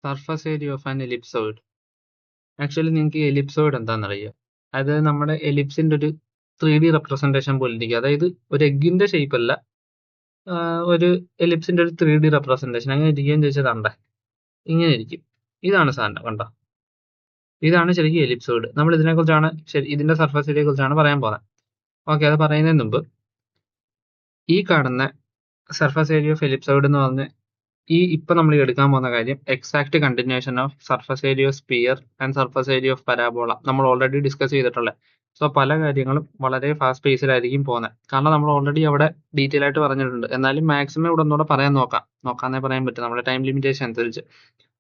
Surface area of an ellipsoid. Actually നിങ്ങൾക്ക് ഈ ellipsoid എന്താണെന്നറിയോ? അത് നമ്മുടെ എലിപ്സിന്റെ ഒരു 3D റെപ്രസെന്റേഷൻ പോലെ ഇരിക്കും. അതായത് ഒരു എഗ്ഗിന്റെ ഷേപ്പ് അല്ല, ഒരു എലിപ്സിന്റെ ഒരു 3D റെപ്രസെന്റേഷൻ. അങ്ങനെ ഇരിക്കുകയും ചോദിച്ചതാണ്ടേ, ഇങ്ങനെ ഇരിക്കും. ഇതാണ് സാധനം, കണ്ടോ? ഇതാണ് ശരിക്കും എലിപ്സോയിഡ്. നമ്മൾ ഇതിനെക്കുറിച്ചാണ് ഇതിന്റെ സർഫസ് ഏരിയയെ കുറിച്ചാണ് പറയാൻ പോകുന്നത്. ഓക്കെ, അത് പറയുന്നതിന് മുമ്പ് ഈ കാണുന്ന സർഫസ് ഏരിയ ഓഫ് എലിപ്സോയിഡ് എന്ന് പറഞ്ഞ ഇപ്പൊ നമ്മൾ എടുക്കാൻ പോകുന്ന കാര്യം exact continuation of surface area of sphere and surface area of parabola നമ്മൾ ഓൾറെഡി ഡിസ്കസ് ചെയ്തിട്ടുള്ളത്. സോ പല കാര്യങ്ങളും വളരെ ഫാസ്റ്റ് പേസിലായിരിക്കും പോകുന്നത്, കാരണം നമ്മൾ ഓൾറെഡി അവിടെ ഡീറ്റെയിൽ ആയിട്ട് പറഞ്ഞിട്ടുണ്ട്. എന്നാലും മാക്സിമം ഇവിടെ ഒന്നുകൂടെ പറയാൻ നോക്കാന്നേ പറയാൻ പറ്റും, നമ്മുടെ ടൈം ലിമിറ്റേഷൻ അനുസരിച്ച്.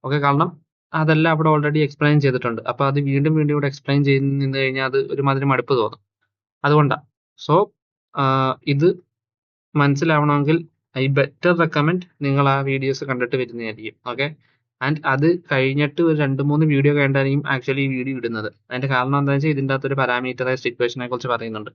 ഓക്കെ, കാരണം അതെല്ലാം അവിടെ ഓൾറെഡി എക്സ്പ്ലെയിൻ ചെയ്തിട്ടുണ്ട്. അപ്പൊ അത് വീണ്ടും വീണ്ടും ഇവിടെ എക്സ്പ്ലെയിൻ ചെയ്ത് നിന്ന് കഴിഞ്ഞാൽ അത് ഒരുമാതിരി മടുപ്പ് തോന്നും. അതുകൊണ്ടാണ്. സോ ഇത് മനസ്സിലാവണമെങ്കിൽ ഐ ബെറ്റർ റെക്കമെൻഡ് നിങ്ങൾ ആ വീഡിയോസ് കണ്ടിട്ട് വരുന്നതായിരിക്കും. ഓക്കെ, ആൻഡ് അത് കഴിഞ്ഞിട്ട് ഒരു 2-3 വീഡിയോ കഴിഞ്ഞായിരിക്കും ആക്ച്വലി ഈ വീഡിയോ ഇടുന്നത്. അതിന്റെ കാരണം എന്താണെന്ന് വെച്ചാൽ ഇതിൻ്റെ അകത്ത് ഒരു പാരാമീറ്ററൈസ്ഡ് ഇക്വേഷനെ കുറിച്ച് പറയുന്നുണ്ട്.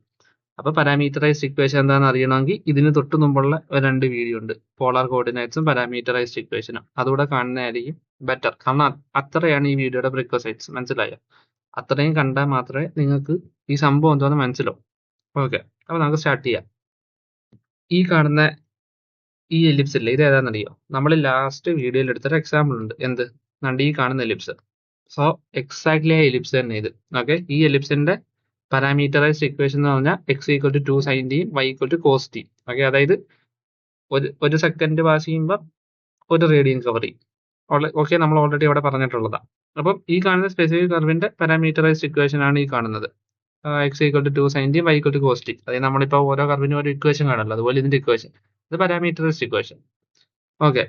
അപ്പൊ പാരാമീറ്ററൈസ്ഡ് ഇക്വേഷൻ എന്താണെന്ന് അറിയണമെങ്കിൽ ഇതിന് തൊട്ട് മുമ്പുള്ള 2 വീഡിയോ ഉണ്ട്, പോളാർ കോർഡിനേറ്റ്സും പാരാമീറ്ററൈസ്ഡ് ഇക്വേഷനും. അതുകൂടെ കാണുന്നതായിരിക്കും ബെറ്റർ, കാരണം അത്രയാണ് ഈ വീഡിയോയുടെ പ്രിക്വസൈറ്റ്സ്. മനസ്സിലായോ? അത്രയും കണ്ടാൽ മാത്രമേ നിങ്ങൾക്ക് ഈ സംഭവം എന്താണെന്ന് മനസ്സിലാവും. ഓക്കെ, അപ്പൊ നമുക്ക് സ്റ്റാർട്ട് ചെയ്യാം. ഈ കാണുന്ന ഈ എലിപ്സ് ഇല്ലേ, ഇത് ഏതാണെന്നറിയോ? നമ്മൾ ലാസ്റ്റ് വീഡിയോയിൽ എടുത്തൊരു എക്സാമ്പിൾ ഉണ്ട്. എന്ത്? കണ്ട് ഈ കാണുന്ന എലിപ്സ്. സോ എക്സാക്ട്ലി ആ എലിപ്സ് തന്നെ ഇത്. ഓക്കെ, ഈ എലിപ്സിന്റെ പാരാമീറ്ററൈസ്ഡ് ഇക്വേഷൻ എന്ന് പറഞ്ഞാൽ x equal to 2 sin t, y equal to cos t. Okay, അതായത് ഒരു സെക്കൻഡ് പാസ് ചെയ്യുമ്പോൾ ഒരു റേഡിയൻ കവർ ചെയ്യും. ഓക്കെ, നമ്മൾ ഓൾറെഡി അവിടെ പറഞ്ഞിട്ടുള്ളതാണ്. അപ്പം ഈ കാണുന്ന സ്പെസിഫിക് കർവിന്റെ പാരാമീറ്ററൈസ്ഡ് ഇക്വേഷൻ ആണ് ഈ കാണുന്നത്. x equal to 2 sin t, y equal to cos t. അതായത് നമ്മളിപ്പോൾ ഓരോ കർവിനും ഒരു ഇക്വേഷൻ കാണുമല്ലോ, അതുപോലെ ഇതിന്റെ ഇക്വേഷൻ. ഇത് പാരാമീറ്ററൈസ്ഡ് ഇക്വേഷൻ. ഓക്കെ,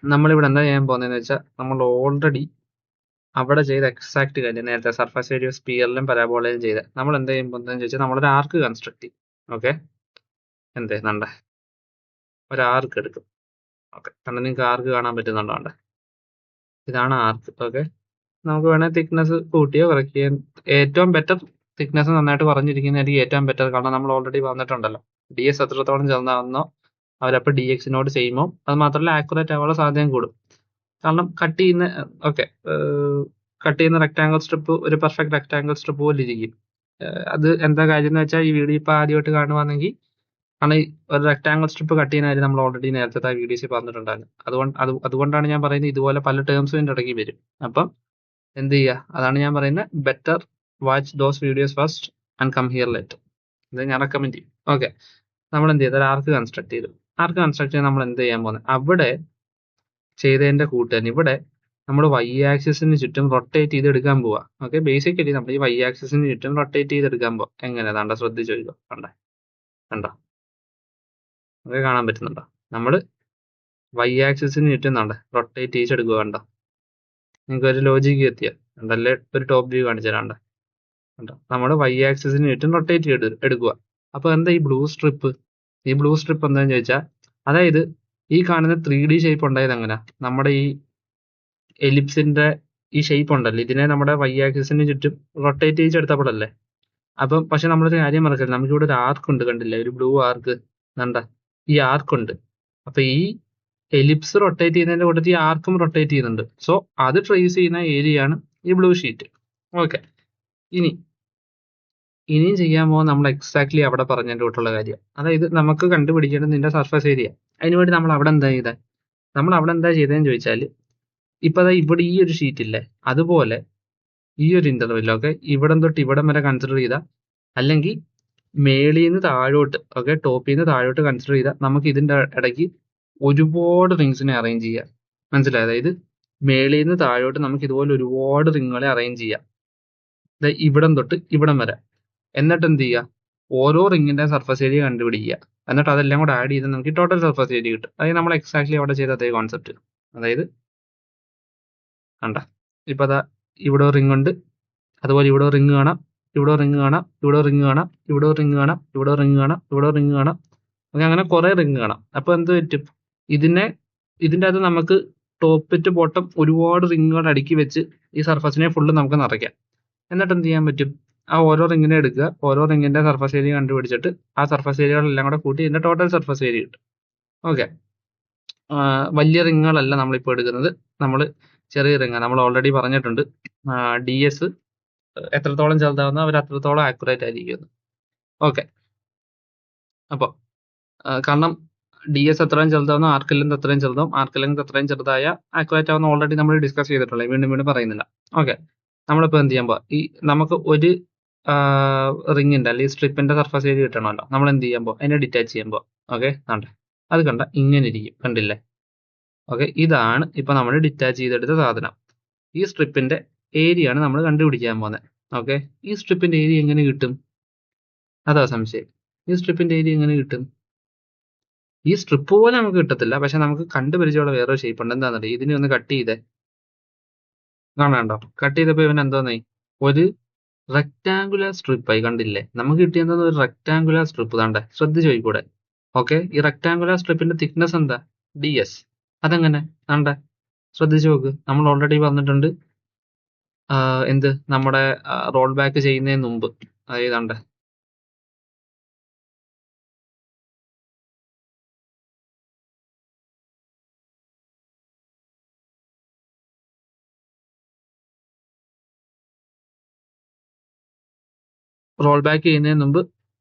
നമ്മളിവിടെ എന്താ ചെയ്യാൻ പോകുന്നതെന്ന് വെച്ചാൽ നമ്മൾ ഓൾറെഡി അവിടെ ചെയ്ത എക്സാക്ട് കാര്യം നേരത്തെ സർഫസ് ഏരിയ സ്പിയറിലും പരാബോളയിലും ചെയ്ത നമ്മൾ എന്താ ചെയ്യാൻ പോകുന്നതെന്ന് വെച്ചാൽ നമ്മളൊരു ആർക്ക് കൺസ്ട്രക്ട് ചെയ്യും. ഓക്കെ, നണ്ട ഒരു ആർക്ക് എടുക്കും. ഓക്കെ, കാരണം നിങ്ങൾക്ക് ആർക്ക് കാണാൻ പറ്റുന്നുണ്ടോ? ഇതാണ് ആർക്ക്. ഓക്കെ, നമുക്ക് വേണമെങ്കിൽ തിക്നെസ് കൂട്ടിയോ കുറയ്ക്കുകയോ. ഏറ്റവും ബെറ്റർ തിക്നെസ് നന്നായിട്ട് കുറഞ്ഞിരിക്കുന്നതായിരിക്കും ഏറ്റവും ബെറ്റർ, കാരണം നമ്മൾ ഓൾറെഡി വന്നിട്ടുണ്ടല്ലോ. ഡി എസ് എത്രത്തോളം ചെറുതാവുന്നോ അവരപ്പോൾ ഡി എക്സിനോട് ചെയ്യുമ്പോൾ അത് മാത്രമല്ല ആക്യുറേറ്റ് ആവാനുള്ള സാധ്യതയും കൂടും. കാരണം കട്ട് ചെയ്യുന്ന റെക്ടാങ്കിൾ സ്ട്രിപ്പ് ഒരു പെർഫെക്റ്റ് റെക്ടാങ്കിൾ സ്ട്രിപ്പ് പോലെ ഇരിക്കും. അത് എന്താ കാര്യം എന്ന് വെച്ചാൽ ഈ വീഡിയോ ഇപ്പൊ ആദ്യമായിട്ട് കാണുവാണെങ്കിൽ ആണ് ഒരു റെക്ടാങ്കിൾ സ്ട്രിപ്പ് കട്ട് ചെയ്യുന്ന കാര്യം നമ്മൾ ഓൾറെഡി നേരത്തെ വീഡിയോസിൽ പറഞ്ഞിട്ടുണ്ടായിരുന്നു. അതുകൊണ്ടാണ് ഞാൻ പറയുന്നത് ഇതുപോലെ പല ടേംസും ഇതിന്റെ ഇടയ്ക്ക് വരും. അപ്പം എന്ത് ചെയ്യുക, അതാണ് ഞാൻ പറയുന്നത്, better watch those videos first and come here let. ഇത് ഞാൻ റെക്കമെൻഡ് ചെയ്യും. ഓക്കെ, നമ്മൾ എന്ത് ചെയ്താൽ ആർക്ക് കൺസ്ട്രക്ട് ചെയ്തു. ആർക്ക് കൺസ്ട്രക്ട് ചെയ്ത് നമ്മൾ എന്ത് ചെയ്യാൻ പോകുന്നത്, അവിടെ ചെയ്തതിന്റെ കൂട്ടുതന്നെ ഇവിടെ നമ്മൾ y ആക്സിസിന് ചുറ്റും റൊട്ടേറ്റ് ചെയ്ത് എടുക്കാൻ പോവാ. ഓക്കെ, ബേസിക്കലി നമ്മൾ ഈ y ആക്സിസിന് ചുറ്റും റൊട്ടേറ്റ് ചെയ്ത് എടുക്കാൻ പോവാ. എങ്ങനെ? കണ്ട, ശ്രദ്ധിച്ചു ചോദിക്കോ. കണ്ടോ? അത് കാണാൻ പറ്റുന്നുണ്ടോ? നമ്മൾ y ആക്സിസിന് ചുറ്റും റൊട്ടേറ്റ് ചെയ്തെടുക്കുക. കണ്ടോ? നിങ്ങൾക്ക് ഒരു ലോജിക്ക് എത്തിയ കണ്ടല്ലേ? ഒരു ടോപ്പ് വ്യൂ കാണിച്ചു തരാണ്ട. കണ്ടോ? നമ്മൾ y ആക്സിസിന് ചുറ്റും റൊട്ടേറ്റ് ചെയ്ത് എടുക്കുക. അപ്പൊ എന്താ ഈ ബ്ലൂ സ്ട്രിപ്പ് എന്താന്ന് ചോദിച്ചാൽ, അതായത് ഈ കാണുന്ന 3D ഷേപ്പ് ഉണ്ടായത് എങ്ങനെ? നമ്മുടെ ഈ എലിപ്സിന്റെ ഈ ഷേപ്പ് ഉണ്ടല്ലോ, ഇതിനെ നമ്മുടെ y ആക്സിസിന് ചുറ്റും റൊട്ടേറ്റ് ചെയ്തെടുത്തപ്പോഴല്ലേ. അപ്പം പക്ഷെ നമ്മളൊരു കാര്യം മറക്കരുത്, നമുക്കിവിടെ ഒരു ആർക്ക് ഉണ്ട്, കണ്ടില്ലേ? ഒരു ബ്ലൂ ആർക്ക്. കണ്ട, ഈ ആർക്ക് ഉണ്ട്. അപ്പൊ ഈ എലിപ്സ് റൊട്ടേറ്റ് ചെയ്യുന്നതിന്റെ കൂട്ടത്തിൽ ഈ ആർക്കും റൊട്ടേറ്റ് ചെയ്യുന്നുണ്ട്. സോ അത് ട്രേസ് ചെയ്യുന്ന ഏരിയ ആണ് ഈ ബ്ലൂ ഷീറ്റ്. ഓക്കെ, ഇനിയും ചെയ്യാൻ പോകുന്ന നമ്മൾ എക്സാക്ട്ലി അവിടെ പറഞ്ഞതിന്റെ കൂട്ടുള്ള കാര്യം. അതായത് നമുക്ക് കണ്ടുപിടിക്കേണ്ടത് നിന്റെ സർഫസ് ഏരിയ. അതിനുവേണ്ടി നമ്മൾ അവിടെ എന്താ ചെയ്തതെന്ന് ചോദിച്ചാൽ, ഇപ്പൊ ഇവിടെ ഈ ഒരു ഷീറ്റ് ഇല്ലേ, അതുപോലെ ഈ ഒരു ഇന്റർവെല്ലൊക്കെ ഇവിടം തൊട്ട് ഇവിടം വരെ കൺസിഡർ ചെയ്ത, അല്ലെങ്കിൽ മേളിൽ നിന്ന് താഴോട്ട്, ഓക്കെ, ടോപ്പിൽ നിന്ന് താഴോട്ട് കൺസിഡർ ചെയ്താൽ നമുക്ക് ഇതിന്റെ ഇടയ്ക്ക് ഒരുപാട് റിങ്സിനെ അറേഞ്ച് ചെയ്യാം. മനസ്സിലായത്? അതായത് മേളിൽ നിന്ന് താഴോട്ട് നമുക്ക് ഇതുപോലെ ഒരുപാട് റിങ്ങുകളെ അറേഞ്ച് ചെയ്യാം, ഇവിടം തൊട്ട് ഇവിടം വരെ. എന്നിട്ട് എന്ത് ചെയ്യുക, ഓരോ റിങ്ങിന്റെ സർഫസ് ഏരിയ കണ്ടുപിടിക്കുക. എന്നിട്ട് അതെല്ലാം കൂടെ ആഡ് ചെയ്ത് നമുക്ക് ടോട്ടൽ സർഫസ് ഏരിയ കിട്ടും. അതായത് നമ്മൾ എക്സാക്ട്ലി അവിടെ ചെയ്ത അതേ കോൺസെപ്റ്റ്. അതായത് കണ്ട, ഇപ്പൊ അതാ ഇവിടെ റിങ് ഉണ്ട്, അതുപോലെ ഇവിടെ റിങ് കാണാം, ഇവിടെ റിങ് കാണാം, ഇവിടെ റിങ് കാണാം, ഇവിടെ റിങ് കാണാം, ഇവിടെ റിങ് കാണാം, ഇവിടെ റിങ് കാണാം. അങ്ങനെ കുറെ റിങ് കാണാം. അപ്പൊ എന്ത് പറ്റും, ഇതിന്റെ അത് നമുക്ക് ടോപ്പ് ടു ബോട്ടം ഒരുപാട് റിങ്ങുകൾ അടുക്കി വെച്ച് ഈ സർഫസിനെ ഫുള്ള് നമുക്ക് നിറയ്ക്കാം. എന്നിട്ട് എന്ത് ചെയ്യാൻ പറ്റും, ആ ഓരോ റിങ്ങിനെ എടുക്കുക, ഓരോ റിങ്ങിന്റെ സർഫസ് ഏരിയ കണ്ടുപിടിച്ചിട്ട് ആ സർഫസ് ഏരിയകളെല്ലാം കൂടെ കൂട്ടി ഇതിന്റെ ടോട്ടൽ സർഫസ് ഏരിയ കിട്ടും. ഓക്കെ, വലിയ റിങ്ങുകളല്ല നമ്മളിപ്പോൾ എടുക്കുന്നത്. നമ്മൾ ചെറിയ റിങ്ങാണ്. നമ്മൾ ഓൾറെഡി പറഞ്ഞിട്ടുണ്ട് ഡി എസ് എത്രത്തോളം ചെറുതാവുന്ന അവർ അത്രത്തോളം ആക്യുറേറ്റ് ആയിരിക്കും. ഓക്കെ, അപ്പോൾ കാരണം ഡി എസ് എത്രയും ചെറുതാവുന്ന ആർക്ക് ലെങ്ത് അത്രയും ചെറുതാവും, ആർക്ക് ലെങ്ത് അത്രയും ചെറുതായ ആക്യുറേറ്റ് ആവുന്ന ഓൾറെഡി നമ്മൾ ഡിസ്കസ് ചെയ്തിട്ടുള്ളത്, വീണ്ടും വീണ്ടും പറയുന്നില്ല. ഓക്കെ, നമ്മളിപ്പോൾ എന്ത് ചെയ്യാൻ ഈ നമുക്ക് ഒരു റിങ്ങിന്റെ അല്ലെങ്കിൽ സ്ട്രിപ്പിന്റെ സർഫസ് ഏരിയ കിട്ടണമല്ലോ. നമ്മൾ എന്ത് ചെയ്യുമ്പോൾ അതിനെ ഡിറ്റാച്ച് ചെയ്യുമ്പോൾ ഓക്കെ അത് കണ്ട ഇങ്ങനെ ഇരിക്കും, കണ്ടില്ലേ? ഓക്കെ, ഇതാണ് ഇപ്പൊ നമ്മൾ ഡിറ്റാച്ച് ചെയ്തെടുത്ത സാധനം. ഈ സ്ട്രിപ്പിന്റെ ഏരിയ ആണ് നമ്മൾ കണ്ടുപിടിക്കാൻ പോകുന്നത്. ഓക്കെ, ഈ സ്ട്രിപ്പിന്റെ ഏരിയ എങ്ങനെ കിട്ടും? അതാ സംശയം. ഈ സ്ട്രിപ്പിന്റെ ഏരിയ എങ്ങനെ കിട്ടും? ഈ സ്ട്രിപ്പ് പോലെ നമുക്ക് കിട്ടത്തില്ല, പക്ഷെ നമുക്ക് കണ്ടുപരിചയമുള്ള വേറൊരു ഷേപ്പ് ഉണ്ട്. എന്താണെന്നറിയോ? ഇതിനെ ഒന്ന് കട്ട് ചെയ്തേ, കാണാണ്ടോ? കട്ട് ചെയ്തപ്പോ ഇവൻ എന്തോന്നായി? ഒരു റെക്ടാങ്കുലർ സ്ട്രിപ്പായി, കണ്ടില്ലേ? നമുക്ക് കിട്ടിയത് ഒരു റെക്ടാങ്കുലർ സ്ട്രിപ്പ്. താണ്ടെ, ശ്രദ്ധിച്ചു പോയിക്കൂടെ? ഓക്കെ, ഈ റെക്ടാങ്കുലർ സ്ട്രിപ്പിന്റെ തിക്നെസ് എന്താ? DS. അതെങ്ങനെ? താണ്ടെ, ശ്രദ്ധിച്ചു നോക്ക്. നമ്മൾ ഓൾറെഡി പറഞ്ഞിട്ടുണ്ട് എന്ത്, നമ്മുടെ റോൾ ബാക്ക് ചെയ്യുന്നതിന് മുമ്പ്, അതായത് താണ്ടെ റോൾ ബാക്ക് ചെയ്യുന്നതിന് മുമ്പ്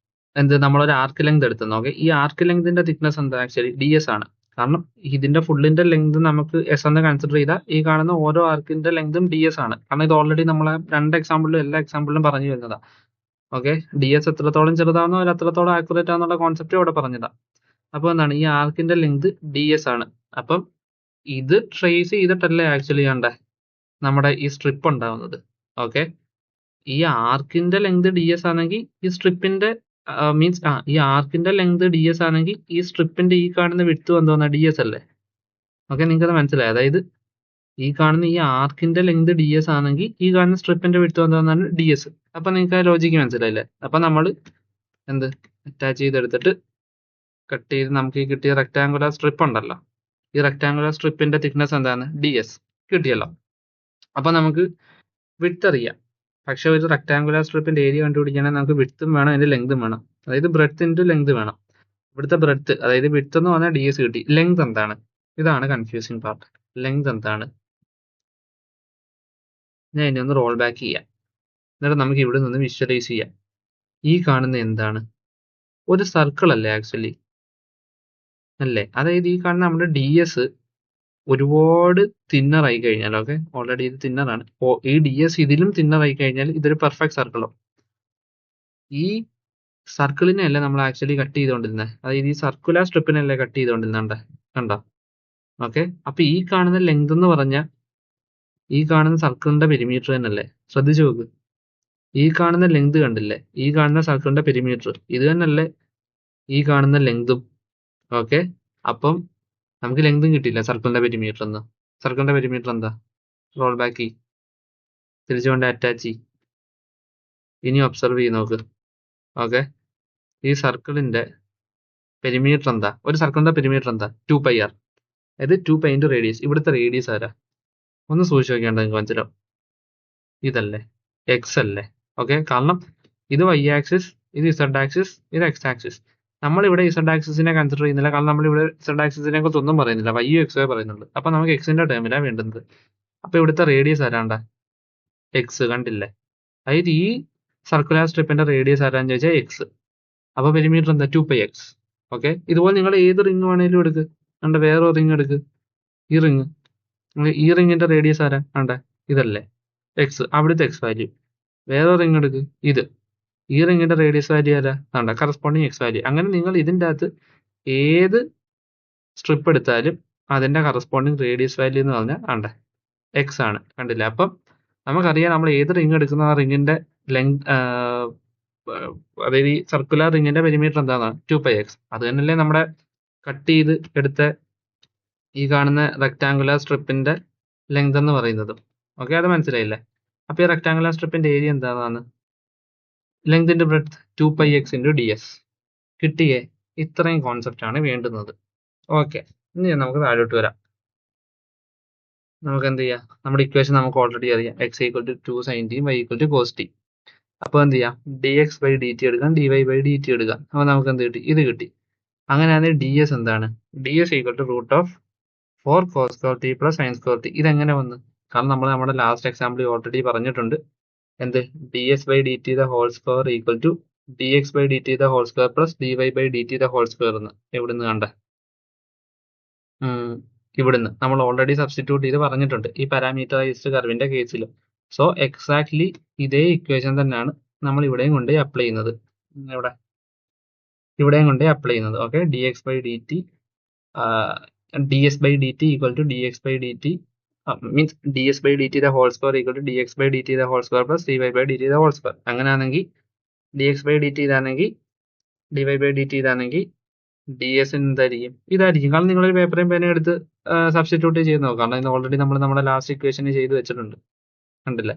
എന്ത്, നമ്മളൊരു ആർക്ക് ലെങ്ത് എടുത്ത് നോക്കെ. ഈ ആർക്ക് ലെങ്തിന്റെ തിക്നെസ് എന്താ? ആക്ച്വലി DS ആണ്. കാരണം ഇതിന്റെ ഫുള്ളിന്റെ ലെങ്ത് നമുക്ക് എസ് എന്ന് കൺസിഡർ ചെയ്താൽ ഈ കാണുന്ന ഓരോ ആർക്കിന്റെ ലെങ്തും DS ആണ്. കാരണം ഇത് ഓൾറെഡി നമ്മളെ 2 എക്സാമ്പിളിലും എല്ലാ എക്സാമ്പിളിലും പറഞ്ഞു വരുന്നതാ. ഓക്കെ, DS എത്രത്തോളം ചെറുതാവുന്നോ അവർ അത്രത്തോളം ആക്യുറേറ്റ് ആണെന്നുള്ള കോൺസെപ്റ്റ് ഇവിടെ പറഞ്ഞതാ. അപ്പൊ എന്താണ്, ഈ ആർക്കിന്റെ ലെങ്ത് DS ആണ്. അപ്പം ഇത് ട്രേസ് ചെയ്തിട്ടല്ലേ ആക്ച്വലി കണ്ടേ നമ്മുടെ ഈ സ്ട്രിപ്പ് ഉണ്ടാവുന്നത്. ഓക്കെ, ഈ ആർക്കിന്റെ ലെങ്ത് DS ആണെങ്കിൽ ഈ സ്ട്രിപ്പിന്റെ മീൻസ് ഈ ആർക്കിന്റെ ലെങ്ത് DS ആണെങ്കിൽ ഈ സ്ട്രിപ്പിന്റെ ഈ കാണുന്ന വിഡ്ത്ത് എന്തോന്നാ? DS അല്ലേ? ഓക്കെ, നിങ്ങൾക്ക് അത് മനസ്സിലായി? അതായത് ഈ കാണുന്ന ഈ ആർക്കിന്റെ ലെങ്ത് DS ആണെങ്കിൽ ഈ കാണുന്ന സ്ട്രിപ്പിന്റെ വിഡ്ത്ത് എന്തോന്നാണ്? DS. അപ്പൊ നിങ്ങൾക്ക് ആ ലോജിക്ക് മനസ്സിലായില്ലേ? അപ്പൊ നമ്മൾ എന്ത് അറ്റാച്ച് ചെയ്തെടുത്തിട്ട് കട്ട് ചെയ്ത് നമുക്ക് ഈ കിട്ടിയ റെക്ടാങ്കുലർ സ്ട്രിപ്പ് ഉണ്ടല്ലോ, ഈ റെക്ടാങ്കുലർ സ്ട്രിപ്പിന്റെ തിക്നെസ് എന്താണ്? DS കിട്ടിയല്ലോ. അപ്പൊ നമുക്ക് വിഡ്ത്ത് അറിയാം. പക്ഷെ ഒരു റെക്ടാങ്കുലർ സ്ട്രിപ്പിന്റെ ഏരിയ കണ്ടുപിടിക്കണമെങ്കിൽ നമുക്ക് വിഡ്ത്തും വേണം, അതിന്റെ ലെങ്തും വേണം. അതായത് ബ്രെഡ്ത്ത് ഇൻറ്റു ലെങ്ത് വേണം. ഇവിടുത്തെ ബ്രെഡ്ത്ത്, അതായത് വിഡ്ത്ത് എന്ന് പറഞ്ഞാൽ DS കിട്ടി. ലെങ്ത് എന്താണ്? ഇതാണ് കൺഫ്യൂസിങ് പാർട്ട്. ലെങ്ത് എന്താണ്? ഞാൻ ഇനി ഒന്ന് റോൾ ബാക്ക് ചെയ്യാം. എന്നിട്ട് നമുക്ക് ഇവിടെ നിന്ന് വിഷ്വലൈസ് ചെയ്യാം. ഈ കാണുന്ന എന്താണ്? ഒരു സർക്കിൾ അല്ലേ ആക്ച്വലി? അല്ലേ? അതായത് ഈ കാണുന്ന നമ്മുടെ DS ഒരുപാട് തിന്നർ ആയി കഴിഞ്ഞാൽ, ഓക്കെ, ഓൾറെഡി ഇത് തിന്നർ ആണ്. ഈ DS ഇതിലും തിന്നർ ആയി കഴിഞ്ഞാൽ ഇതൊരു പെർഫെക്റ്റ് സർക്കിളോ? ഈ സർക്കിളിനെ അല്ലേ നമ്മൾ ആക്ച്വലി കട്ട് ചെയ്തുകൊണ്ടിരുന്നത്? അതായത് ഈ സർക്കുലർ സ്ട്രിപ്പിനല്ലേ കട്ട് ചെയ്തുകൊണ്ടിരുന്നുണ്ട്, കണ്ടോ? ഓക്കെ, അപ്പൊ ഈ കാണുന്ന ലെങ്ത് എന്ന് പറഞ്ഞാൽ ഈ കാണുന്ന സർക്കിളിന്റെ പെരിമീറ്റർ തന്നെയല്ലേ? ശ്രദ്ധിച്ചു നോക്ക്. ഈ കാണുന്ന ലെങ്ത് കണ്ടില്ലേ? ഈ കാണുന്ന സർക്കിളിന്റെ പെരിമീറ്റർ ഇത് തന്നെയല്ലേ ഈ കാണുന്ന ലെങ്തും? ഓക്കെ, അപ്പം നമുക്ക് ലെങ്തും കിട്ടിയില്ല സർക്കിളിന്റെ പെരിമീറ്റർ എന്ന്. സർക്കിളിന്റെ പെരിമീറ്റർ എന്താ? റോൾ ബാക്ക് തിരിച്ചുകൊണ്ട് അറ്റാച്ച്. ഇനി ഒബ്സർവ് ചെയ്ത് നോക്ക്. ഓക്കെ, ഈ സർക്കിളിന്റെ പെരിമീറ്റർ എന്താ? ഒരു സർക്കിളിന്റെ പെരിമീറ്റർ എന്താ? 2πr. അതായത് 2π ഇൻറ്റു റേഡിയസ്. ഇവിടുത്തെ റേഡിയസ് ആരാ? ഒന്ന് സൂക്ഷിച്ച് നോക്കിയാണ്ട് നിങ്ങൾക്ക് മനസ്സിലാവും. ഇതല്ലേ? എക്സ് അല്ലേ? ഓക്കെ, കാരണം ഇത് Y ആക്സിസ്, ഇത് Z ആക്സിസ്, ഇത് X ആക്സിസ്. നമ്മളിവിടെ Z ആക്സിസിനെ കൺസിഡർ ചെയ്യുന്നില്ല, കാരണം നമ്മളിവിടെ Z ആക്സിസിനെ കുറിച്ച് ഒന്നും പറയുന്നില്ല. Y X പറയുന്നുള്ളൂ. അപ്പൊ നമുക്ക് എക്സിന്റെ ടേമിലാണ് വേണ്ടുന്നത്. അപ്പൊ ഇവിടുത്തെ റേഡിയസ് ആരാണ്ട? എക്സ്, കണ്ടില്ലേ? അതായത് ഈ സർക്കുലർ സ്ട്രിപ്പിന്റെ റേഡിയസ് ആരാന്ന് ചോദിച്ചാൽ എക്സ്. അപ്പൊ പെരിമീറ്റർ എന്താ? 2πx. ഓക്കെ, ഇതുപോലെ നിങ്ങൾ ഏത് റിംഗ് വേണേലും എടുക്ക്. കണ്ട, വേറെ റിംഗ് എടുക്ക്. ഈ റിംഗ്, ഈ റിംഗിന്റെ റേഡിയസ് ആരാ? കണ്ട, ഇതല്ലേ? എക്സ്, അവിടുത്തെ എക്സ് വാല്യൂ. വേറെ റിംഗ് എടുക്ക്, ഇത്. ഈ റിംഗിന്റെ റേഡിയസ് വാല്യൂ ആരാ? കണ്ട, കറസ്പോണ്ടിങ് എക്സ് വാല്യൂ. അങ്ങനെ നിങ്ങൾ ഇതിന്റെ അകത്ത് ഏത് സ്ട്രിപ്പ് എടുത്താലും അതിന്റെ കറസ്പോണ്ടിങ് റേഡിയസ് വാല്യൂ എന്ന് പറഞ്ഞാൽ കണ്ട എക്സ് ആണ്. കണ്ടില്ലേ? അപ്പം നമുക്കറിയാം നമ്മൾ ഏത് റിംഗ് എടുക്കുന്ന ആ റിംഗിന്റെ ലെങ്ത്, അതായത് ഈ സർക്കുലർ റിംഗിന്റെ പെരിമീറ്റർ എന്താണ്? 2πx. അത് തന്നെയല്ലേ നമ്മുടെ കട്ട് ചെയ്ത് എടുത്ത ഈ കാണുന്ന റെക്ടാങ്കുലർ സ്ട്രിപ്പിന്റെ ലെങ്ത് എന്ന് പറയുന്നത്. ഓക്കെ, അത് മനസ്സിലായില്ലേ? അപ്പൊ ഈ റെക്ടാങ്കുലർ സ്ട്രിപ്പിന്റെ ഏരിയ എന്താണ്? Length into breadth 2πx into DS. കിട്ടിയേ? ഇത്രയും കോൺസെപ്റ്റ് ആണ് വേണ്ടുന്നത്. ഓക്കെ, ഇനി നമുക്ക് താഴോട്ട് വരാം. നമുക്ക് എന്ത് ചെയ്യാം? നമ്മുടെ ഇക്വേഷൻ നമുക്ക് ഓൾറെഡി അറിയാം. x = 2 sin t, y = cos t. അപ്പൊ എന്ത് ചെയ്യാം? dx/dt എടുക്കാം, dy/dt എടുക്കാം. അപ്പൊ നമുക്ക് എന്ത് കിട്ടി? ഇത് കിട്ടി. അങ്ങനെയാണെങ്കിൽ DS എന്താണ്? DS = √(r) 4 cos square t plus sin square t. ഇതെങ്ങനെ വന്ന്? കാരണം നമ്മൾ നമ്മുടെ ലാസ്റ്റ് എക്സാമ്പിൾ ഓൾറെഡി പറഞ്ഞിട്ടുണ്ട് എന്ത് ds by dt the whole square equal to dx by dt the whole square plus dy by dt the whole square എന്ന് എവിടുന്ന് കണ്ട ഇവിടുന്ന് നമ്മൾ ഓൾറെഡി സബ്സ്റ്റിറ്റ്യൂട്ട് ചെയ്ത് പറഞ്ഞിട്ടുണ്ട് ഈ പാരാമീറ്ററൈസ്ഡ് കർവിന്റെ കേസിൽ. സോ എക്സാക്ട്ലി ഇതേ ഇക്വേഷൻ തന്നെയാണ് നമ്മൾ ഇവിടെയും കൊണ്ട് അപ്ലൈ ചെയ്യുന്നത്. ഇവിടെയും കൊണ്ട് അപ്ലൈ ചെയ്യുന്നത്. Okay, dx by dt ds by dt equal to dx by dt means ds by dt the whole square equal to dx by dt the whole square plus dy by dt the whole square. അങ്ങനെയാണെങ്കിൽ dx by dt ഇതാണെങ്കിൽ dy by dt ഇതാണെങ്കിൽ ds എന്തായിരിക്കും? ഇതായിരിക്കും. കാരണം നിങ്ങളൊരു പേപ്പറും പേനയും എടുത്ത് സബ്സ്റ്റിറ്റ്യൂട്ട് ചെയ്ത് നോക്കാം. കാരണം ഇത് ഓൾറെഡി നമ്മൾ നമ്മുടെ ലാസ്റ്റ് ഇക്വേഷന് ചെയ്ത് വെച്ചിട്ടുണ്ട്. കണ്ടില്ലേ?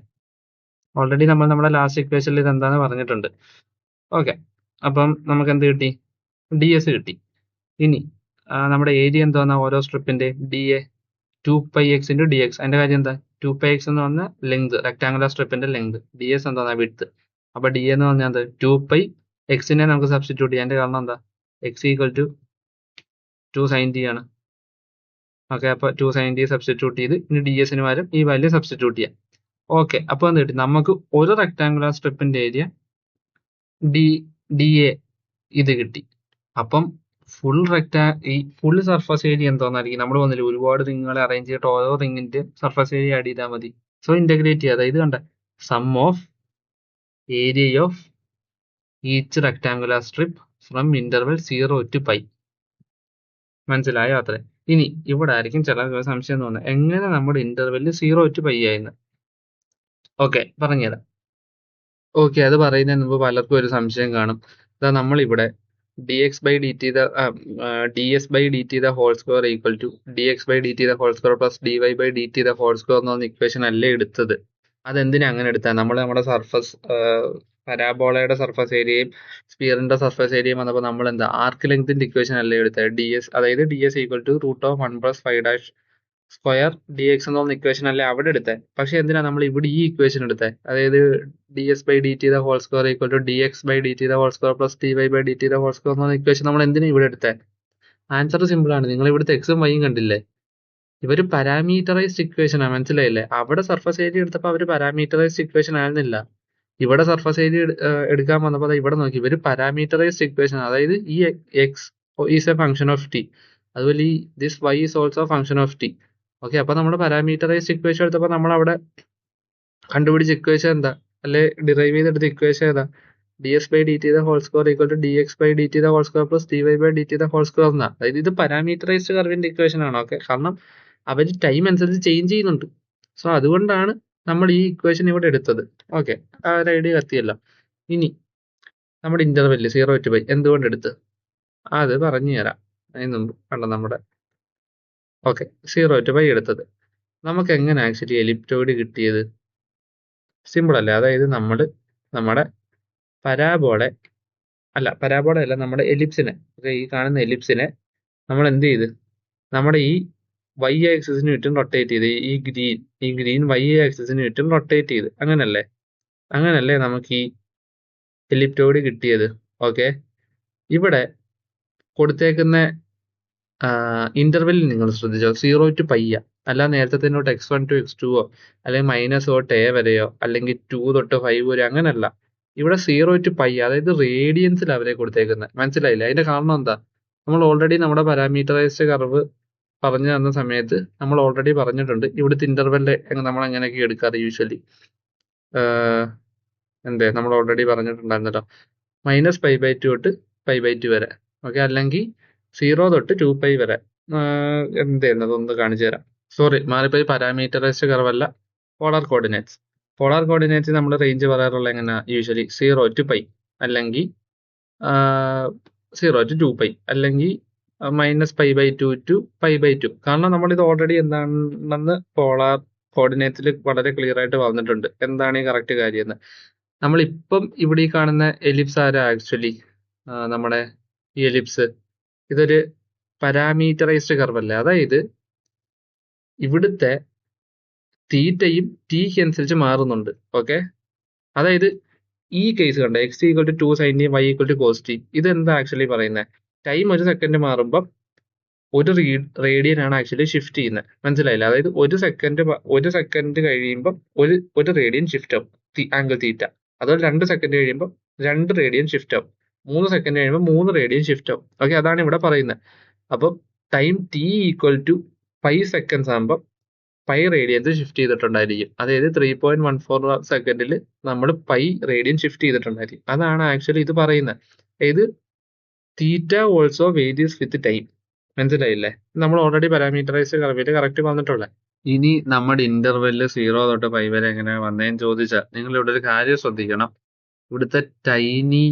ഓൾറെഡി നമ്മൾ നമ്മുടെ ലാസ്റ്റ് ഇക്വേഷനിൽ ഇത് എന്താണെന്ന് പറഞ്ഞിട്ടുണ്ട്. ഓക്കെ, അപ്പം നമുക്ക് എന്ത് കിട്ടി? ds കിട്ടി. ഇനി നമ്മുടെ ഏരിയ എന്തോന്നാ ഓരോ സ്ട്രിപ്പിന്റെ da 2πx into dx. അതിന്റെ കാര്യം എന്താ? 2πx എന്ന് പറഞ്ഞാൽ ലെങ്ത്, റെക്ടാങ്കുലർ സ്ട്രിപ്പിന്റെ ലെങ്ത്. ds എന്താ? വിഡ്ത്ത്. അപ്പൊ d എന്ന് പറഞ്ഞാൽ എന്ത്? 2π. എക്സിനെ നമുക്ക് സബ്സ്റ്റിറ്റ്യൂട്ട് ചെയ്യാം. അതിന്റെ കാരണം എന്താ? x equal to 2 sin t ആണ്. ഓക്കെ, അപ്പൊ 2 sin t സബ്സ്റ്റിറ്റ്യൂട്ട് ചെയ്ത് ഇനി ds ന് പകരം ഈ വാല്യൂ സബ്സ്റ്റിറ്റ്യൂട്ട് ചെയ്യാം. ഓക്കെ, അപ്പൊ എന്ത് കിട്ടി? നമുക്ക് ഒരു റെക്ടാങ്കുലർ സ്ട്രിപ്പിന്റെ ഏരിയ da ഇത് കിട്ടി. അപ്പം ഫുൾ സർഫസ് ഏരിയ എന്തോന്നായിരിക്കും? നമ്മൾ വന്നില്ല ഒരുപാട് റിങ്ങുകളെ അറേഞ്ച് ചെയ്തിട്ട് ഓരോ റിങ്ങിന്റെ സർഫസ് ഏരിയ ആഡ് ചെയ്താൽ മതി. സോ ഇന്റഗ്രേറ്റ് ചെയ്യുക. അതായത് കണ്ട sum of area of each rectangular strip from interval 0 to π. മനസ്സിലായോ? അത്രേ. ഇനി ഇവിടെ ആയിരിക്കും ചില സംശയം തോന്നുന്നത്, എങ്ങനെ നമ്മുടെ ഇന്റർവെല്ലിൽ 0 to π ആയിരുന്നു? ഓക്കെ, പറഞ്ഞുതരാം. ഓക്കെ, അത് പറയുന്നതിന് മുമ്പ് പലർക്കും ഒരു സംശയം കാണും. ഇതാ നമ്മളിവിടെ dx by dt ds by dt the whole square equal to dx by dt the whole square plus dy by dt the whole square എന്ന് പറഞ്ഞ ഇക്വേഷൻ അല്ലേ എടുത്തത്? അതെന്തിനാ അങ്ങനെ എടുത്താൽ? നമ്മൾ നമ്മുടെ സർഫസ് പരാബോളയുടെ സർഫസ് ഏരിയയും സ്പിയറിന്റെ സർഫസ് ഏരിയയും വന്നപ്പോൾ നമ്മൾ എന്താ ആർക്ക് ലെങ്തിന്റെ ഇക്വേഷൻ അല്ലേ എടുത്തത്? ds, അതായത് ds equal to √1 + 5' square dx എന്ന് പറഞ്ഞ ഇക്വേഷൻ അല്ലേ അവിടെ എടുത്തത്? പക്ഷെ എന്തിനാ നമ്മൾ ഇവിടെ ഈ ഇക്വേഷൻ എടുത്തത്? അതായത് ds by dt the whole square equal to dx by dt the whole square plus dy by dt the whole square എന്ന് പറഞ്ഞ ഇക്വേഷൻ നമ്മൾ എന്തിനാ ഇവിടെ എടുത്തത്? ആൻസർ സിമ്പിൾ ആണ്. നിങ്ങൾ ഇവിടുത്തെ എക്സും വൈയും കണ്ടില്ലേ? ഇവര് പാരാമീറ്ററൈസ്ഡ് ഇക്വേഷൻ ആണ്. മനസ്സിലായില്ലേ? അവിടെ സർഫസ് ഏരിയ എടുത്തപ്പോൾ അവര് പാരാമീറ്ററൈസ്ഡ് ഇക്വേഷൻ ആയിരുന്നില്ല. ഇവിടെ സർഫസ് ഏരിയ എടുക്കാൻ വന്നപ്പോൾ ഇവിടെ നോക്കി, ഇവര് പാരാമീറ്ററൈസ്ഡ് ഇക്വേഷൻ, അതായത് ഈ X is a function of T, അതുപോലെ ഈ this Y is also function of T. Okay, അപ്പൊ നമ്മുടെ പാരാമീറ്ററൈസ്ഡ് ഇക്വേഷൻ എടുത്തപ്പോൾ നമ്മൾ അവിടെ കണ്ടുപിടിച്ച ഇക്വേഷൻ എന്താ, അല്ലെ ഡിറൈവ് ചെയ്തെടുത്ത ഇക്വേഷൻ ഏതാ? ds by dt the whole square equal to dx by dt the whole square plus dy by dt the whole square എന്നാ. അതായത് ഇത് പാരാമീറ്ററൈസ്ഡ് കർവിന്റെ ഇക്വേഷൻ ആണ്. ഓക്കെ, കാരണം അവർ ടൈം അനുസരിച്ച് ചേഞ്ച് ചെയ്യുന്നുണ്ട്. സോ അതുകൊണ്ടാണ് നമ്മൾ ഈ ഇക്വേഷൻ ഇവിടെ എടുത്തത്. ഓക്കെ, ആ ഒരു ഐഡിയ കത്തിയല്ലോ. ഇനി നമ്മുടെ ഇന്റർവെല്ല് 0 to π എന്തുകൊണ്ട് എടുത്ത് അത് പറഞ്ഞു തരാം. അതിന് മുമ്പ് കണ്ടോ നമ്മുടെ 0 to π എടുത്തത് നമുക്ക് എങ്ങനെ ആക്ച്വലി എലിപ്റ്റോയിഡ് കിട്ടിയത്? സിമ്പിൾ അല്ലേ? അതായത് നമ്മുടെ പരാബോള അല്ല, നമ്മുടെ എലിപ്സിനെ, ഈ കാണുന്ന എലിപ്സിനെ നമ്മൾ എന്ത് ചെയ്ത് നമ്മുടെ ഈ വൈ ആക്സിസിന് ചുറ്റും റൊട്ടേറ്റ് ചെയ്ത്, ഈ ഗ്രീൻ വൈ ആക്സിസിന് ചുറ്റും റൊട്ടേറ്റ് ചെയ്ത്, അങ്ങനല്ലേ നമുക്ക് ഈ എലിപ്റ്റോയിഡ് കിട്ടിയത്. ഓക്കെ, ഇവിടെ കൊടുത്തേക്കുന്ന ഇന്റർവെല്ലിൽ നിങ്ങൾ ശ്രദ്ധിച്ചോ, 0 to π, അല്ല നേരത്തെ തൊട്ട് x1 to x2 അല്ലെങ്കിൽ മൈനസ് തൊട്ട് a വരെയോ അല്ലെങ്കിൽ 2 തൊട്ട് 5 വരെ, അങ്ങനല്ല. ഇവിടെ 0 to π, അതായത് റേഡിയൻസിൽ അവരെ കൊടുത്തേക്കുന്നത്. മനസ്സിലായില്ല? അതിന്റെ കാരണം എന്താ? നമ്മൾ ഓൾറെഡി നമ്മുടെ പാരാമീറ്ററൈസ്ഡ് കർവ് പറഞ്ഞു തന്ന സമയത്ത് നമ്മൾ ഓൾറെഡി പറഞ്ഞിട്ടുണ്ട് ഇവിടുത്തെ ഇന്റർവെല്ല് നമ്മൾ എങ്ങനെയൊക്കെ എടുക്കാറ് യൂഷ്വലി. നമ്മൾ ഓൾറെഡി പറഞ്ഞിട്ടുണ്ടായിരുന്നല്ലോ, -π/2 തൊട്ട് π/2 വരെ. ഓക്കെ, അല്ലെങ്കിൽ 0 തൊട്ട് 2π വരെ. അതൊന്ന് കാണിച്ചു തരാം. സോറി, മാറിപ്പോയി. പാരാമീറ്ററൈസ്ഡ് കർവല്ല, പോളാർ കോർഡിനേറ്റ്സ് നമ്മൾ റേഞ്ച് പറയാറുള്ള എങ്ങനെയാ? യൂഷ്വലി 0 to π, അല്ലെങ്കിൽ 0 to 2π, അല്ലെങ്കിൽ -π/2 to π/2. കാരണം നമ്മൾ ഇത് ഓൾറെഡി എന്താണെന്ന് പോളാർ കോർഡിനേറ്റ്സിൽ വളരെ ക്ലിയർ ആയിട്ട് പറഞ്ഞിട്ടുണ്ട് എന്താണ് ഈ കറക്റ്റ് കാര്യം എന്ന്. നമ്മളിപ്പം ഇവിടെ ഈ കാണുന്ന എലിപ്സ് ആരാ? ആക്ച്വലി നമ്മുടെ ഈ എലിപ്സ് ഇതൊരു പാരാമീറ്ററൈസ്ഡ് കർവ് അല്ലേ? അതായത് ഇവിടുത്തെ തീറ്റയും ടിക്ക് അനുസരിച്ച് മാറുന്നുണ്ട്. ഓക്കെ, അതായത് ഈ കേസ് കണ്ട x = 2 sin t y = cos t, ഇതെന്താ ആക്ച്വലി പറയുന്നത്? ടൈം 1 സെക്കൻഡ് മാറുമ്പം ഒരു റേഡിയൻ ആണ് ആക്ച്വലി ഷിഫ്റ്റ് ചെയ്യുന്നത്. മനസ്സിലായില്ല? അതായത് ഒരു സെക്കൻഡ് കഴിയുമ്പോൾ ഒരു റേഡിയൻ ഷിഫ്റ്റ് ആവും ആംഗിൾ തീറ്റ. അതുപോലെ 2 സെക്കൻഡ് കഴിയുമ്പോൾ 2 റേഡിയൻ ഷിഫ്റ്റ് ആവും. 3 സെക്കൻഡ് കഴിയുമ്പോൾ 3 റേഡിയൻ ഷിഫ്റ്റ് ആവും. ഓക്കെ, അതാണ് ഇവിടെ പറയുന്നത്. അപ്പം time t equal to 5 seconds ആകുമ്പോൾ 5 റേഡിയൻസ് ഷിഫ്റ്റ് ചെയ്തിട്ടുണ്ടായിരിക്കും. അതായത് 3.14 സെക്കൻഡിൽ നമ്മൾ 5 റേഡിയൻ ഷിഫ്റ്റ് ചെയ്തിട്ടുണ്ടായിരിക്കും. അതാണ് ആക്ച്വലി ഇത് പറയുന്നത്. ഇത് തീറ്റ ഓൾസോ വേരീസ് വിത്ത് ടൈം. മനസ്സിലായില്ലേ? നമ്മൾ ഓൾറെഡി പാരാമീറ്ററൈസ്ഡ് കർവിൽ കറക്റ്റ് വന്നിട്ടുള്ളത്. ഇനി നമ്മുടെ ഇന്റർവെല്ല് 0 തൊട്ട് 5 വരെ എങ്ങനെ വന്നേന്ന് ചോദിച്ചാൽ നിങ്ങൾ ഇവിടെ ഒരു കാര്യം ശ്രദ്ധിക്കണം. ഇവിടുത്തെ ടൈനി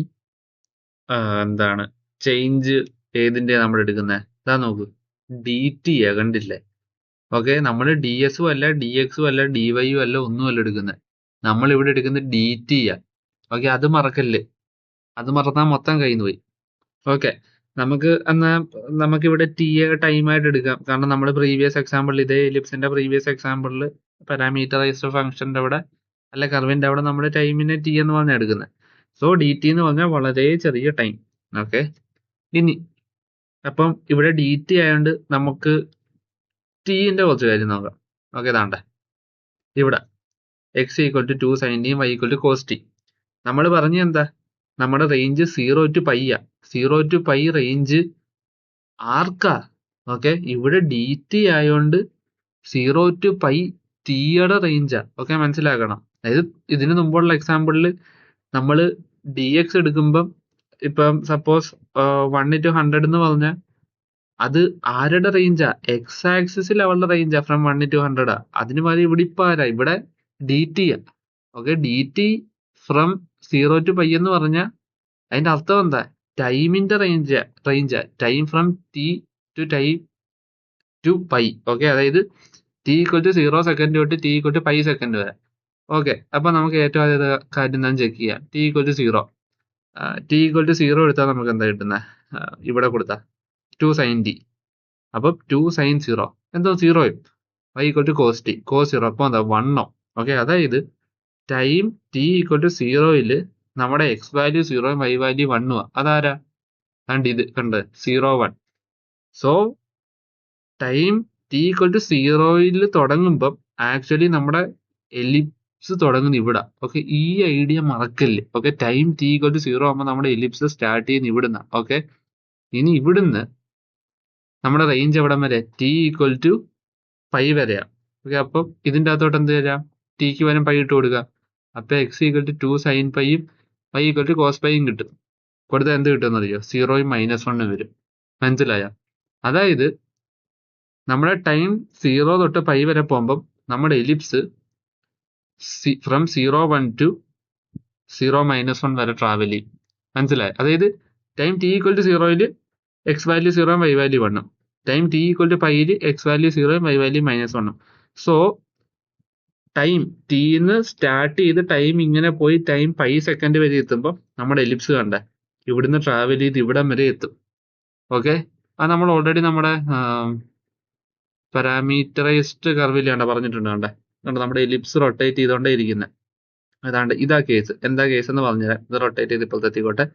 എന്താണ് ചേഞ്ച് ഏതിന്റെ നമ്മൾ എടുക്കുന്നത്? ഇതാ നോക്കൂ, ഡി ടി ആ, കണ്ടില്ലേ? ഓക്കെ, നമ്മൾ ഡി എസും അല്ല ഡി എക്സും അല്ല ഡി വൈയും അല്ല ഒന്നുമല്ല എടുക്കുന്നത്. നമ്മൾ ഇവിടെ എടുക്കുന്നത് ഡി ടി ആ. ഓക്കെ, അത് മറക്കല്ലേ. അത് മറന്നാൽ മൊത്തം കയ്യിൽ നിന്ന് പോയി. ഓക്കെ, നമുക്കിവിടെ ടി എ ടൈമായിട്ട് എടുക്കാം. കാരണം നമ്മൾ പ്രീവിയസ് എക്സാമ്പിളിൽ ഇതേ എലിപ്സിന്റെ പ്രീവിയസ് എക്സാമ്പിളിൽ പാരാമീറ്ററൈസ്ഡ് ഫംഗ്ഷന്റെ അവിടെ അല്ല കർവിന്റെ അവിടെ നമ്മൾ ടൈമിനെ ടി എന്ന് പറഞ്ഞാൽ എടുക്കുന്നത്. സോ ഡി ടി എന്ന് പറഞ്ഞാൽ വളരെ ചെറിയ ടൈം. ഓക്കെ, ഇനി അപ്പം ഇവിടെ ഡി ടി ആയതുകൊണ്ട് നമുക്ക് ടിന്റെ കുറച്ച് കാര്യം നോക്കാം. ഓക്കെ, ഇതാണ്ടേ ഇവിടെ X equal to 2 sin t y equal to cos T. നമ്മൾ പറഞ്ഞ എന്താ, നമ്മുടെ റേഞ്ച് 0 to π ആ. 0 to π റേഞ്ച് ആർക്കാ? ഓക്കെ, ഇവിടെ ഡി ടി ആയതുകൊണ്ട് 0 to π ടിയുടെ റേഞ്ചാ. ഓക്കെ, മനസ്സിലാക്കണം. അതായത് ഇതിന് മുമ്പുള്ള എക്സാമ്പിളിൽ നമ്മൾ ഡി എക്സ് എടുക്കുമ്പം ഇപ്പം സപ്പോസ് 1 to 100 എന്ന് പറഞ്ഞാൽ അത് ആരുടെ റേഞ്ചാ? എക്സ് ആക്സിസിൽ അവളുടെ റേഞ്ചാ ഫ്രം 1 to 100 ആ. അതിന് പകരം ഇവിടെ ഇപ്പൊ ആരാ? ഇവിടെ ഡി ടി ആ. Okay, D T from 0 to π എന്ന് പറഞ്ഞാൽ അതിന്റെ അർത്ഥം എന്താ? ടൈമിന്റെ റേഞ്ചാ. Time from T to pi. Okay, അതായത് ടി ഈക്വൽ ടു 0 സെക്കൻഡ് തൊട്ട് ടി ഈക്വൽ ടു 5 സെക്കൻഡ് വരെ. ഓക്കെ, അപ്പൊ നമുക്ക് ഏറ്റവും ആദ്യത്തെ കാര്യം എന്താണെന്ന് ചെക്ക് ചെയ്യാം. T equal to 0. T equal to 0 എടുത്താൽ നമുക്ക് എന്താ കിട്ടുന്നത്? ഇവിടെ കൊടുത്താൽ 2 sin t. അപ്പം 2 sin 0 എന്തോ 0 y equal to cos T. Cos 0 അപ്പോൾ എന്താ 1. ഓക്കെ, അതായത് ടൈം ടി ഈക്വൽ ടു 0യിൽ നമ്മുടെ എക്സ് വാല്യൂ 0 y വാല്യൂ 1 ആ. അതാരാ? കണ്ട് ഇത് കണ്ട് 0 1. So time T equal to 0യിൽ തുടങ്ങുമ്പം ആക്ച്വലി നമ്മുടെ എലിപ്സ് തുടങ്ങുന്നത് ഇവിടെ. ഓക്കെ, ഈ ഐഡിയ മറക്കല്ലേ. Okay, time T equal to 0 ആകുമ്പോൾ നമ്മുടെ എലിപ്സ് സ്റ്റാർട്ട് ചെയ്യുന്ന ഇവിടുന്ന. ഓക്കെ, ഇനി ഇവിടുന്ന് നമ്മുടെ റേഞ്ച് എവിടം വരെ? ടി ഈക്വൽ ടു 5 വരെയാണ്. ഓക്കെ, അപ്പം ഇതിൻ്റെ അകത്തോട്ട് എന്ത് തരാം? ടിക്ക് വരും 5 ഇട്ട് കൊടുക്കുക. അപ്പൊ എക്സ് ഈക്വൽ ടു 2 sin പൈയും y ഈക്വൽ ടു കോസ് പൈയും കിട്ടും. കൊടുത്താൽ എന്ത് കിട്ടുമെന്ന് അറിയോ? 0 -1 വരും. മനസ്സിലായോ? അതായത് നമ്മുടെ ടൈം 0 തൊട്ട് π വരെ പോകുമ്പം നമ്മുടെ എലിപ്സ് ഫ്രം 0 to 0 -1 വരെ ട്രാവൽ ചെയ്യും. മനസ്സിലായോ? അതായത് ടൈം ടി ഈക്വൽ ടു 0യിൽ X value 0 y value 1. Time T equal to പൈയിൽ X value 0 y value -1. So time ടീന്ന് സ്റ്റാർട്ട് ചെയ്ത് ടൈം ഇങ്ങനെ പോയി ടൈം 5 സെക്കൻഡ് വരെ എത്തുമ്പോൾ നമ്മുടെ എലിപ്സ് കണ്ട ഇവിടുന്ന് ട്രാവൽ ചെയ്ത് ഇവിടം വരെ എത്തും. ഓക്കെ, അത് നമ്മൾ ഓൾറെഡി നമ്മുടെ പാരാമീറ്ററൈസ്ഡ് കർവിൽ കണ്ട പറഞ്ഞിട്ടുണ്ട്. കണ്ട നമ്മുടെ എലിപ്സ് റൊട്ടേറ്റ് ചെയ്തോണ്ടേ ഇരിക്കുന്നത്. അതാണ്ട് ഇതാ കേസ്. എന്താ കേസ് എന്ന് പറഞ്ഞുതരാം. ഇത് റൊട്ടേറ്റ് ചെയ്ത് ഇപ്പോഴത്തെ എത്തിക്കോട്ടെ.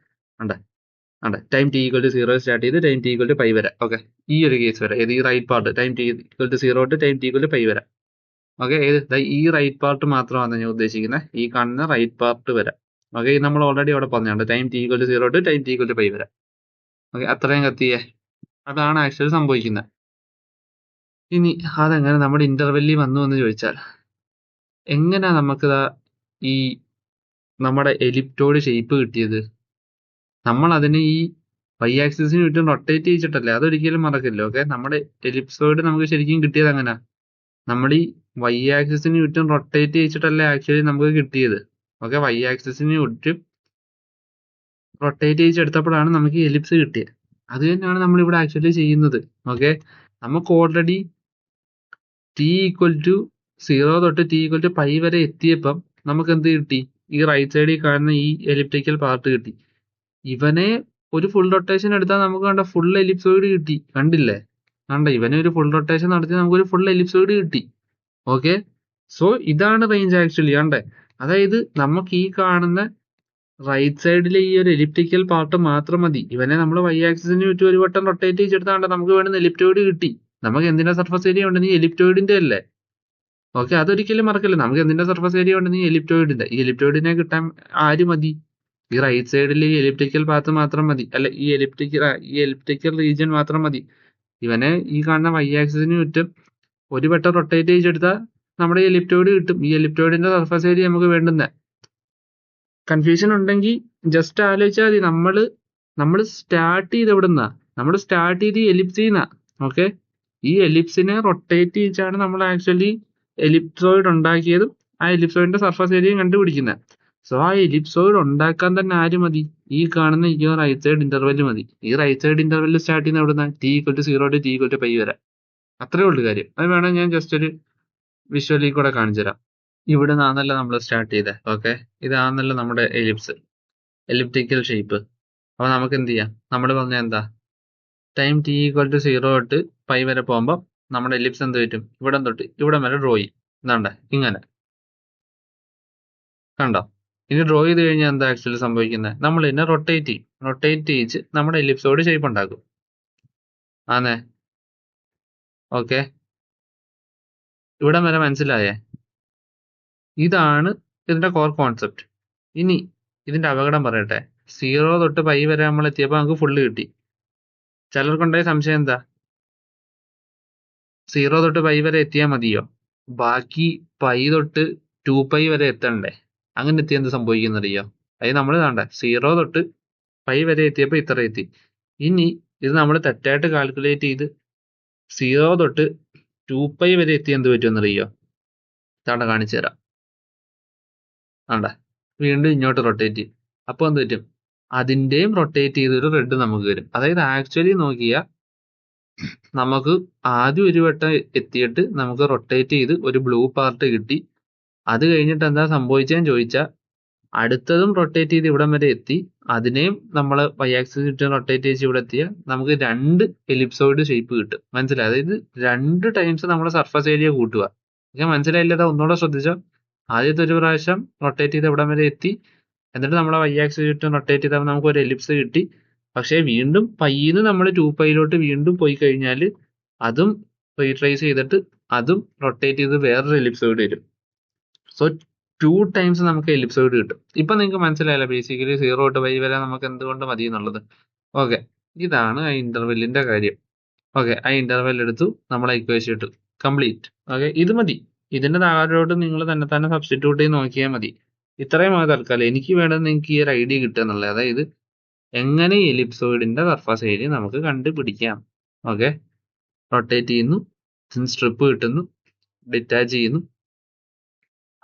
ഉണ്ട് time T equal to 0 start ചെയ്ത് ടൈം ടി ഈക്വൽ ടു 5 വരെ. ഓക്കെ, ഈ ഒരു കേസ് വരെ. ഏത്? ഈ right part time T equal to 0 to time T equal to 5 വരെ. ഓക്കെ, ഏത്? ഈ റൈറ്റ് പാർട്ട് മാത്രമാണ് ഞാൻ ഉദ്ദേശിക്കുന്നത്. ഈ കാണുന്ന റൈറ്റ് പാർട്ട് വരെ. ഓക്കെ, നമ്മൾ ഓൾറെഡി അവിടെ പറഞ്ഞുണ്ട് time T equal to 0 to time T equal to 5 വരെ. ഓക്കെ, അത്രയും കത്തിയേ. അതാണ് ആക്ച്വലി സംഭവിക്കുന്നത്. ഇനി അതെങ്ങനെ നമ്മുടെ ഇന്റർവെല്ലിൽ വന്നു എന്ന് ചോദിച്ചാൽ എങ്ങനെ നമുക്ക് ഈ നമ്മുടെ എലിപ്റ്റോഡ് ഷേപ്പ് കിട്ടിയത്? നമ്മൾ അതിനെ ഈ y ആക്സിസിന് ചുറ്റും റൊട്ടേറ്റ് ചെയ്യിച്ചിട്ടല്ലേ. അതൊരിക്കലും മറക്കില്ല. ഓക്കെ, നമ്മുടെ എലിപ്സോയിഡ് നമുക്ക് ശരിക്കും കിട്ടിയത് അങ്ങനെ. നമ്മൾ ഈ y ആക്സിസിന് ചുറ്റും റൊട്ടേറ്റ് ചെയ്യിച്ചിട്ടല്ലേ ആക്ച്വലി നമുക്ക് കിട്ടിയത്. ഓക്കെ, y ആക്സിസിന് ചുറ്റും റൊട്ടേറ്റ് ചെയ്യിച്ചെടുത്തപ്പോഴാണ് നമുക്ക് ഈ എലിപ്സ് കിട്ടിയത്. അത് തന്നെയാണ് നമ്മൾ ഇവിടെ ആക്ച്വലി ചെയ്യുന്നത്. ഓക്കെ, നമുക്ക് ഓൾറെഡി ടി ഈക്വൽ ടു 0 തൊട്ട് ടി ഈക്വൽ ടു π വരെ എത്തിയപ്പം നമുക്ക് എന്ത് കിട്ടി? ഈ റൈറ്റ് സൈഡിൽ കാണുന്ന ഈ എലിപ്റ്റിക്കൽ പാർട്ട് കിട്ടി. ഇവനെ ഒരു ഫുൾ റൊട്ടേഷൻ എടുത്താൽ നമുക്ക് കണ്ട ഫുൾ എലിപ്സോയിഡ് കിട്ടി. കണ്ടില്ലേ? കണ്ട ഇവനെ ഒരു ഫുൾ റൊട്ടേഷൻ നടത്തി നമുക്കൊരു ഫുൾ എലിപ്സോയിഡ് കിട്ടി. ഓക്കെ, സോ ഇതാണ് റേഞ്ച് ആക്ച്വലി. കണ്ടേ? അതായത് നമുക്ക് ഈ കാണുന്ന റൈറ്റ് സൈഡിൽ ഈ ഒരു എലിപ്റ്റിക്കൽ പാർട്ട് മാത്രം മതി. ഇവനെ നമ്മൾ y ആക്സിസിന് ചുറ്റും ഒരു വട്ടം റൊട്ടേറ്റ് ചെയ്തെടുത്താണ്ട് നമുക്ക് വേണ്ടുന്ന എലിപ്റ്റോയിഡ് കിട്ടി. നമുക്ക് എന്തിന്റെ സർഫസ് ഏരിയ ഉണ്ട്? നീ എലിപ്റ്റോയിഡിന്റെ അല്ലേ? ഓക്കെ, അതൊരിക്കലും മറക്കല്ലേ. നമുക്ക് എന്തിന്റെ സർഫസ് ഏരിയ ഉണ്ട്? നീ എലിപ്റ്റോയിഡിന്റെ. ഈ എലിപ്റ്റോയിഡിനെ കിട്ടാൻ ആര് മതി? ഈ റൈറ്റ് സൈഡിൽ ഈ എലിപ്റ്റിക്കൽ പാത്ത് മാത്രം മതി. അല്ല, ഈ എലിപ്റ്റിക്കൽ റീജിയൻ മാത്രം മതി. ഇവനെ ഈ കാണുന്ന y ആക്സിസിന് ചുറ്റും ഒരു വട്ടം റൊട്ടേറ്റ് ചെയ്തെടുത്താൽ നമ്മുടെ എലിപ്റ്റോയിഡ് കിട്ടും. ഈ എലിപ്റ്റോയിഡിന്റെ സർഫസ് ഏരിയ നമുക്ക് വേണ്ടുന്ന. കൺഫ്യൂഷൻ ഉണ്ടെങ്കിൽ ജസ്റ്റ് ആലോചിച്ചാൽ മതി. നമ്മൾ സ്റ്റാർട്ട് ചെയ്ത് എവിടുന്നാ? നമ്മൾ സ്റ്റാർട്ട് ചെയ്ത് എലിപ്സിന്നാ. ഓക്കെ, ഈ എലിപ്സിനെ റൊട്ടേറ്റ് ചെയ്യിച്ചാണ് നമ്മൾ ആക്ച്വലി എലിപ്സോയിഡ് ഉണ്ടാക്കിയതും ആ എലിപ്സോയിഡിന്റെ സർഫസ് ഏരിയയും കണ്ടുപിടിക്കുന്നത്. സോ ആ എലിപ്സോയിഡ് ഉണ്ടാക്കാൻ തന്നെ ആര് മതി? ഈ കാണുന്ന ഈ റൈറ്റ് സൈഡ് ഇന്റർവെല് മതി. ഈ റൈറ്റ് സൈഡ് ഇന്റർവെല് സ്റ്റാർട്ട് ചെയ്യുന്ന എവിടുന്ന? t=0 to t=π വരെ. അത്രേ ഉള്ളൂ കാര്യം. അത് വേണം ഞാൻ ജസ്റ്റ് ഒരു വിഷ്വലിൽ കൂടെ കാണിച്ചു തരാം. ഇവിടെ നിന്നാണല്ലോ നമ്മൾ സ്റ്റാർട്ട് ചെയ്തത്. ഓക്കെ, ഇതാണല്ലോ നമ്മുടെ എലിപ്റ്റിക്കൽ ഷേപ്പ്. അപ്പൊ നമുക്ക് എന്ത് ചെയ്യാം? നമ്മൾ പറഞ്ഞ എന്താ? ടൈം t=0 തൊട്ട് π വരെ പോകുമ്പോൾ നമ്മുടെ എലിപ്സ് എന്ത് പറ്റും? ഇവിടം തൊട്ട് ഇവിടം വരെ ഡ്രോ ചെയ്യും. എന്താണ്ട് ഇങ്ങനെ കണ്ടോ? ഇനി ഡ്രോ ചെയ്ത് കഴിഞ്ഞാൽ എന്താ ആക്ച്വലി സംഭവിക്കുന്നത്? നമ്മൾ ഇതിനെ റൊട്ടേറ്റ് ചെയ്യിച്ച് നമ്മുടെ എലിപ്സോട് ഷേപ്പ് ഉണ്ടാക്കും. ആന്നേ, ഓക്കെ, ഇവിടം വരെ മനസ്സിലായേ? ഇതാണ് ഇതിന്റെ കോർ കോൺസെപ്റ്റ്. ഇനി ഇതിന്റെ അപകടം പറയട്ടെ. 0 തൊട്ട് π വരെ നമ്മൾ എത്തിയപ്പോൾ നമുക്ക് ഫുള്ള് കിട്ടി. ചിലർക്കുണ്ടായ സംശയം എന്താ? 0 തൊട്ട് π വരെ എത്തിയാൽ മതിയോ? ബാക്കി π തൊട്ട് 2π വരെ എത്തണ്ടേ? അങ്ങനെ എത്തിയാൽ എന്ത് സംഭവിക്കുന്നറിയോ? അതായത് നമ്മൾ കാണണ്ട 0 തൊട്ട് π വരെ എത്തിയപ്പോൾ ഇത്ര എത്തി. ഇനി ഇത് നമ്മൾ തെറ്റായിട്ട് കാൽക്കുലേറ്റ് ചെയ്ത് 0 തൊട്ട് 2π വരെ എത്തി എന്ത് പറ്റുമെന്നറിയോ? ഇതാണ്ട കാണിച്ചു തരാം. ആണ്ട വീണ്ടും ഇങ്ങോട്ട് റൊട്ടേറ്റ് ചെയ്യും. അപ്പോൾ എന്ത് പറ്റും? അതിന്റെയും റൊട്ടേറ്റ് ചെയ്തൊരു റെഡ് നമുക്ക് വരും. അതായത് ആക്ച്വലി നോക്കിയാൽ നമുക്ക് ആദ്യം ഒരു വട്ടം എത്തിയിട്ട് നമുക്ക് റൊട്ടേറ്റ് ചെയ്ത് ഒരു ബ്ലൂ പാർട്ട് കിട്ടി. അത് കഴിഞ്ഞിട്ട് എന്താ സംഭവിച്ചതെന്ന് ചോദിച്ചാൽ അടുത്തതും റൊട്ടേറ്റ് ചെയ്ത് ഇവിടം വരെ എത്തി. അതിനെയും നമ്മൾ y ആക്സിസ് ചുറ്റും റൊട്ടേറ്റ് ചെയ്ത് ഇവിടെ എത്തിയാൽ നമുക്ക് 2 എലിപ്സോയിഡ് ഷേപ്പ് കിട്ടും. മനസ്സിലായി? അതായത് 2 ടൈംസ് നമ്മുടെ സർഫസ് ഏരിയ കൂട്ടുക. മനസ്സിലായില്ലതാ? ഒന്നുകൂടെ ശ്രദ്ധിച്ചോ. ആദ്യത്തെ ഒരു പ്രാവശ്യം റൊട്ടേറ്റ് ചെയ്ത് ഇവിടം വരെ എത്തി. എന്നിട്ട് നമ്മൾ y ആക്സിസ് ചുറ്റും റൊട്ടേറ്റ് ചെയ്താൽ നമുക്ക് ഒരു എലിപ്സ് കിട്ടി. പക്ഷേ വീണ്ടും പൈന്ന് നമ്മൾ 2πയിലോട്ട് വീണ്ടും പോയി കഴിഞ്ഞാൽ അതും റീട്രേസ് ചെയ്തിട്ട് അതും റൊട്ടേറ്റ് ചെയ്ത് വേറൊരു എലിപ്സോയിഡ് വരും. സോ 2 ടൈംസ് നമുക്ക് എലിപ്സോയിഡ് കിട്ടും. ഇപ്പൊ നിങ്ങൾക്ക് മനസ്സിലായല്ലോ ബേസിക്കലി 0 തൊട്ട് π വരെ നമുക്ക് എന്തുകൊണ്ട് മതി എന്നുള്ളത്. ഓക്കെ, ഇതാണ് ആ ഇന്റർവെല്ലിന്റെ കാര്യം. ഓക്കെ, ആ ഇന്റർവെൽ എടുത്തു, നമ്മളെ ഇക്വേഷൻ ഇട്ടു, കംപ്ലീറ്റ്. ഓക്കെ, ഇത് മതി. ഇതിന്റെ താഴോട്ട് നിങ്ങൾ തന്നെ സബ്സ്റ്റിറ്റ്യൂട്ട് ചെയ്ത് നോക്കിയാൽ മതി. ഇത്രയും തൽക്കാലം എനിക്ക് വേണ്ടത് നിങ്ങൾക്ക് ഈ ഒരു ഐഡിയ കിട്ടുക എന്നുള്ളത്. അതായത് എങ്ങനെ എലിപ്സോയിഡിന്റെ സർഫസ് ഏരിയ നമുക്ക് കണ്ടുപിടിക്കാം. ഓക്കെ, റൊട്ടേറ്റ് ചെയ്യുന്നു, സ്ട്രിപ്പ് കിട്ടുന്നു, ഡിറ്റാച്ച് ചെയ്യുന്നു,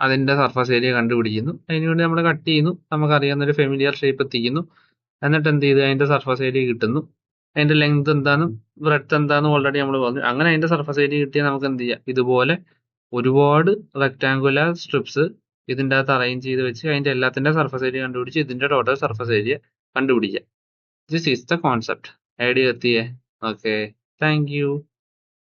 അതിന്റെ സർഫസ് ഏരിയ കണ്ടുപിടിക്കുന്നു. അതിനുവേണ്ടി നമ്മൾ കട്ട് ചെയ്യുന്നു, നമുക്കറിയാവുന്ന ഒരു ഫെമിലിയർ ഷേപ്പ് എത്തിക്കുന്നു. എന്നിട്ട് എന്ത് ചെയ്തു? അതിന്റെ സർഫസ് ഏരിയ കിട്ടുന്നു. അതിന്റെ ലെങ്ത് എന്താണെന്നും ബ്രെഡ്ത്ത് എന്താണെന്നും ഓൾറെഡി നമ്മൾ പറഞ്ഞു. അങ്ങനെ അതിന്റെ സർഫസ് ഏരിയ കിട്ടിയാൽ നമുക്ക് എന്ത് ചെയ്യാം? ഇതുപോലെ ഒരുപാട് റെക്ടാങ്കുലർ സ്ട്രിപ്സ് ഇതിൻ്റെ അകത്ത് അറേഞ്ച് ചെയ്ത് വെച്ച് അതിന്റെ എല്ലാത്തിന്റെ സർഫസ് ഏരിയ കണ്ടുപിടിച്ച് ഇതിന്റെ ടോട്ടൽ സർഫസ് ഏരിയ കണ്ടുപിടിക്കാം. This is the concept. Idea എത്തിയേ? Okay, thank U.